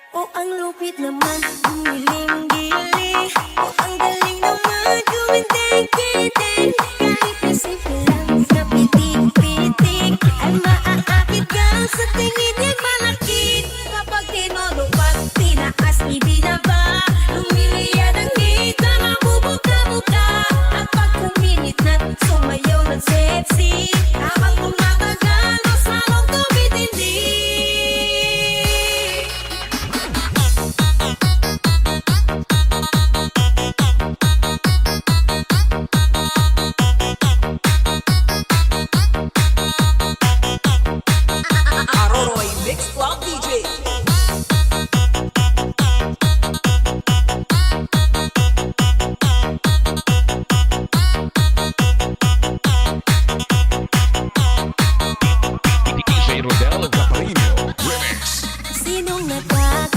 Oh, ang lupit naman, gumiling-giling. Oh, ang galing naman, gumiting-giting. Kahit na simple lang na pitik-pitik, ay maaakit ka sa tingin niya'y malakit. Kapag tinulungan, tinaas, ibinaba, lumiliyad ang ngita na bubuka-buka. At pag kuminit na, sumayaw ng sexy, habang tumatagal, mas lalong tumitindi. Aroroy Mix Club DJ. DJ Rodel Caparino Remix. Sinong natatanda